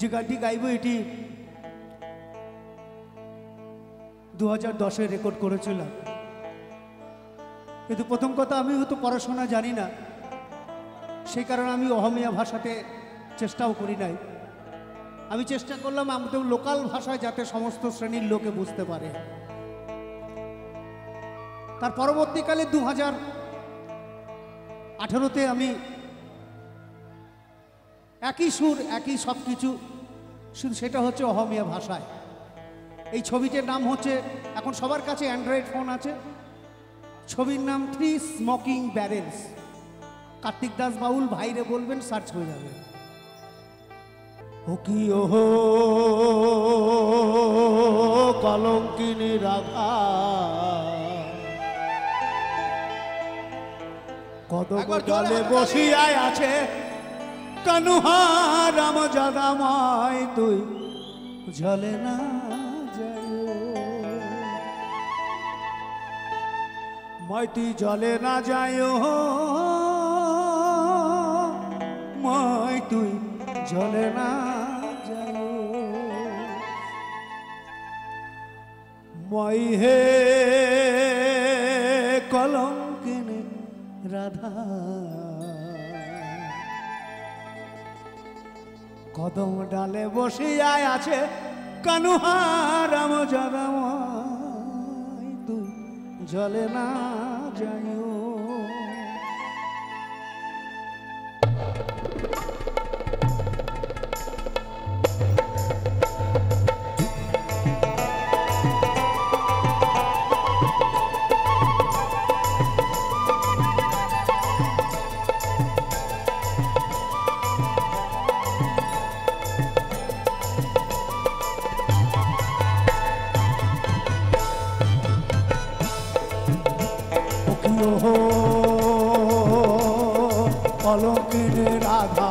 যে গানটি গাইব এটি 2010-এ রেকর্ড করেছিলাম। কিন্তু প্রথম কথা, আমি হয়তো পড়াশোনা জানি না, সেই কারণে আমি অহমিয়া ভাষাতে চেষ্টাও করি নাই। আমি চেষ্টা করলাম আমাদের লোকাল ভাষায় যাতে সমস্ত শ্রেণীর লোকে বুঝতে পারে। তার পরবর্তীকালে 2018-তে আমি একই সুর একই সব কিছু, শুধু সেটা হচ্ছে অহমিয়া ভাষায়। এই ছবিটির নাম হচ্ছে, এখন সবার কাছে অ্যান্ড্রয়েড ফোন আছে, ছবির নাম 3 স্মোকিং ব্যারেলস। কার্তিক দাস বাউল ভাইরে বলবেন, সার্চ হয়ে যাবে। ও কি ওহো কলঙ্কিনী রাধা, কদম জলে বসিয়ায় আছে কানুহা রাম জাদাময়, তুই জলে না যাইও, মই তুই জলে না যাইও, মই তুই জলে না যাইও, মই হে কলঙ্কিনী রাধা, কদম ডালে বসিয়ায় আছে কানুহা রাম জাদাময়, তুই জলে না যাইও। কলঙ্কিনী রাধা,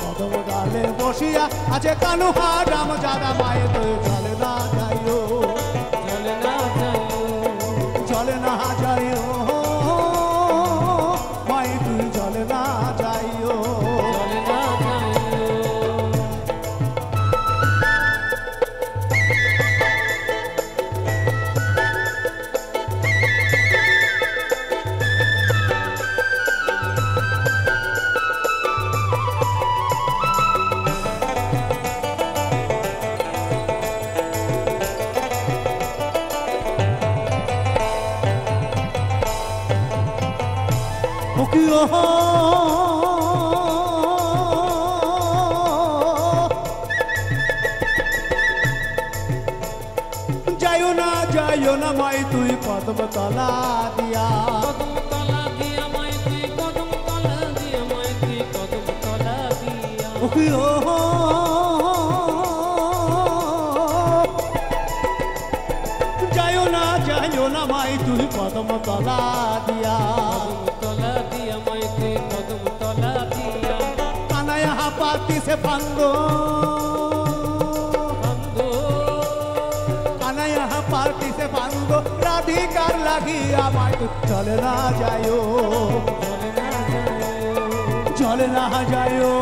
কদম ডালে বসিয়া আছে কানুহা রাম জাদাময়, তুই জলে না যাইও, জলে না যাইও, জলে না যাইও, মাই তুই জলে না যাইও, জলে না যাইও। যাইও না যাইও না মাই তুই কদম তলা দিয়া, কদম তলা দিয়া মাই তুই, কদম তলা দিয়া মাই তুই, কদম তলা দিয়া। যাইও না যাইও না মাই তুই কদম তলা দিয়া, কদম তলা দিয়া মাই তুই, কদম তলা দিয়া। কানায়া পাতি সে ফাঙ্গো, কানায়া পাতি সে ফাঙ্গো, রাধিকার লাগিয়া মাই তুই চলে না যাইও, জলে না যাইও, জলে না যাইও,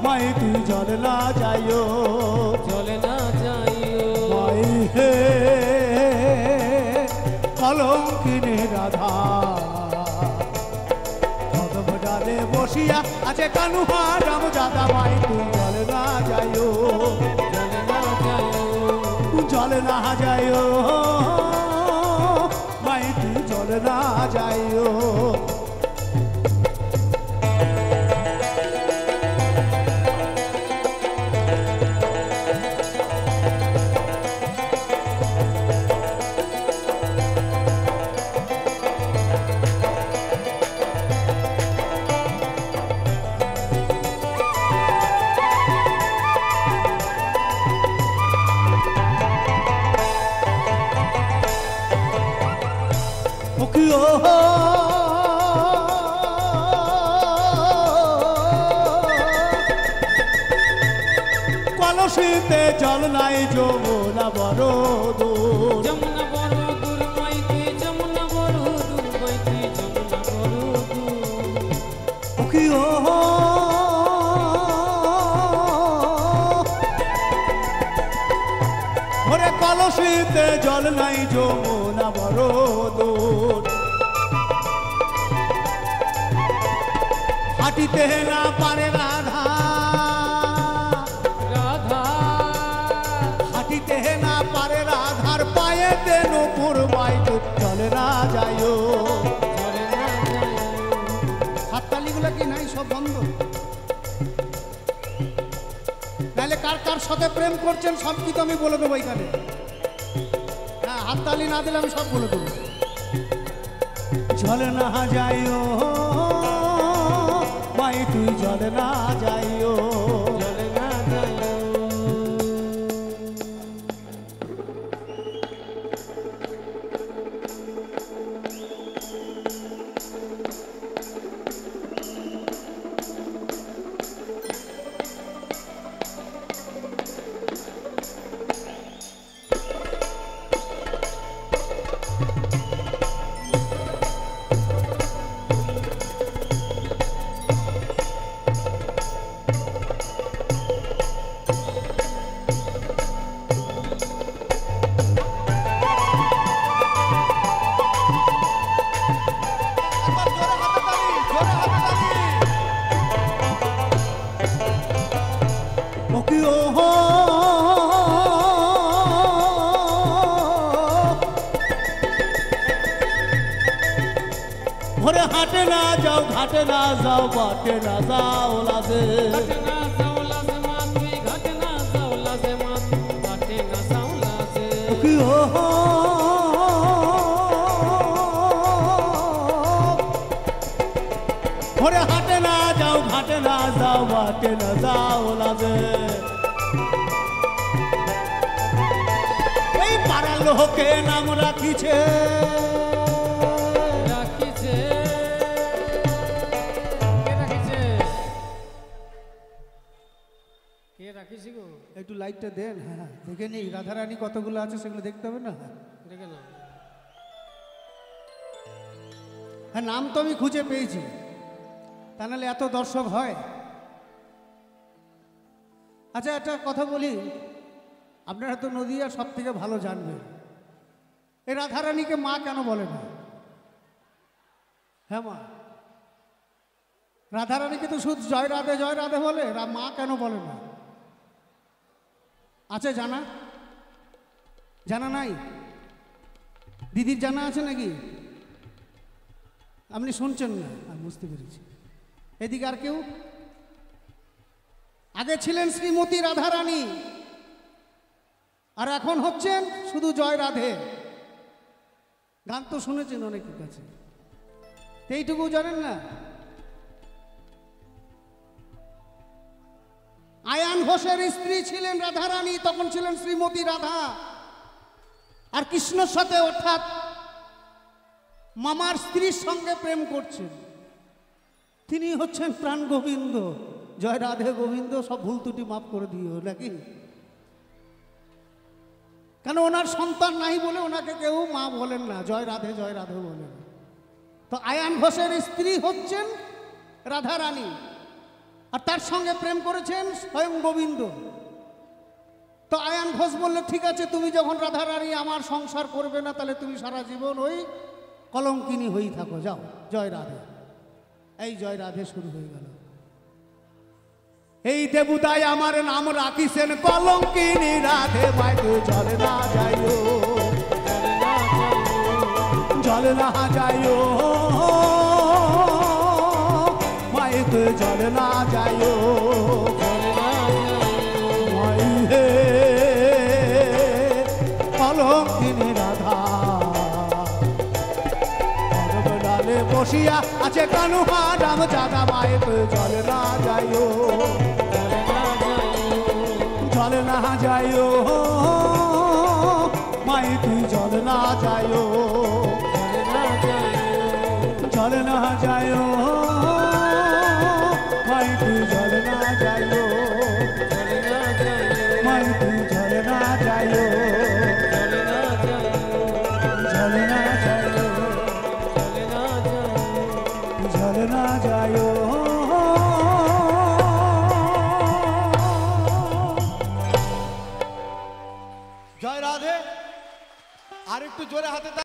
মাই তুই জলে না যাইও, জলে না যাইও। মাই হে কলঙ্কিনী রাধা, কদম ডালে বসিয়া আছে কানুহা রাম জাদাময়, তুই জলে না যাইও, জলে না যাইও, জলে না যাইও, মাই তুই জলে না যাইও। কলসিতে জল নাই যমুনা বড় দূর, যমুনা বড় দূর মাই তুই, যমুনা বড় দূর মাই তুই, যমুনা বড় দূর। কি ও বসিতে জল নাই যমুনা বড় দূর হাঁটিতে না পারে রাধা রাধা হাঁটিতে না পারে রাধার পায়েতে নূপুর বাইক চলে না যাইও চলে না যায় হাততালিগুলো কি নাই সব বন্ধ নাহলে কার কার সাথে প্রেম করছেন সব কিছু আমি বলে দেবো এখানে হ্যাঁ হাততালি না দিলে আমি সব বলে দেবো চলে না যাইও মাই তুই চলে না যাইও চলে না যায় ভোরে হাটে না যাও ঘাটে না যাও বাটে না যাও লাজে ঘটনা সাউলা সে মাতৃ ঘটনা সাউলা সে মাতৃ ঘটনা সাউলা সে কি ও ভোরে হাটে না যাও ঘাটে না যাও বাটে না যাও লাজে এই পাড়ার লোকে নাম রাখিছে রাখিছে কে রাখিছে গো একটু লাইটটা দেন হ্যাঁ দেখে নেই রাধারানী কতগুলো আছে সেগুলো দেখতে হবে না দেখে না হ্যাঁ নাম তো আমি খুঁজে পেয়েছি তা নাহলে এত দর্শক হয় আচ্ছা একটা কথা বলি আপনারা তো নদীয়া সব থেকে ভালো জানবেন এই রাধারানীকে মা কেন বলে না হ্যাঁ মা রাধারানীকে তো শুধু জয় রাধে বলে মা কেন বলে না আছে জানা জানা নাই দিদির জানা আছে নাকি আপনি শুনছেন না আমি বুঝতে পেরেছি এদিকে আর কেউ আগে ছিলেন শ্রীমতী রাধারানী আর এখন হচ্ছেন শুধু জয় রাধে গান তো শুনেছেন অনেকের কাছে এইটুকু জানেন না আয়ান ঘোষের স্ত্রী ছিলেন রাধারানী তখন ছিলেন শ্রীমতী রাধা আর কৃষ্ণর সাথে অর্থাৎ মামার স্ত্রীর সঙ্গে প্রেম করছেন তিনি হচ্ছেন প্রাণ গোবিন্দ জয় রাধে গোবিন্দ সব ভুল ত্রুটি মাফ করে দিও নাকি কেন ওনার সন্তান নাই বলে ওনাকে কেউ মা বলেন না জয় রাধে বলেন তো আয়ান ঘোষের স্ত্রী হচ্ছেন রাধারানী আর তার সঙ্গে প্রেম করেছেন স্বয়ং গোবিন্দ তো আয়ান ঘোষ বললে ঠিক আছে তুমি যখন রাধারানী আমার সংসার করবে না তাহলে তুমি সারা জীবন ওই কলঙ্কিনী হয়েই থাকো যাও জয় রাধে এই জয় রাধে শুরু হয়ে গেল এই দেবুদাই আমার নাম রাখিছেন কলঙ্কিনী রাধে মাইকে জলে না যাইও জলে না যাইও মাইকে জলে না যাইও মাই হে কলঙ্কিনী রাধা ডালে বসিয়া আছে কানুহা রাম জাদা মাইকে জলে না যাইও জলে না যাইও মাই তুই জলে না যাইও জলে না যাইও মাই তুই জলে না যাইও মাই তুই জলে না যাইও জলে না যাইও জলে না যাইও জয় রাধে আর একটু জোরে হাতে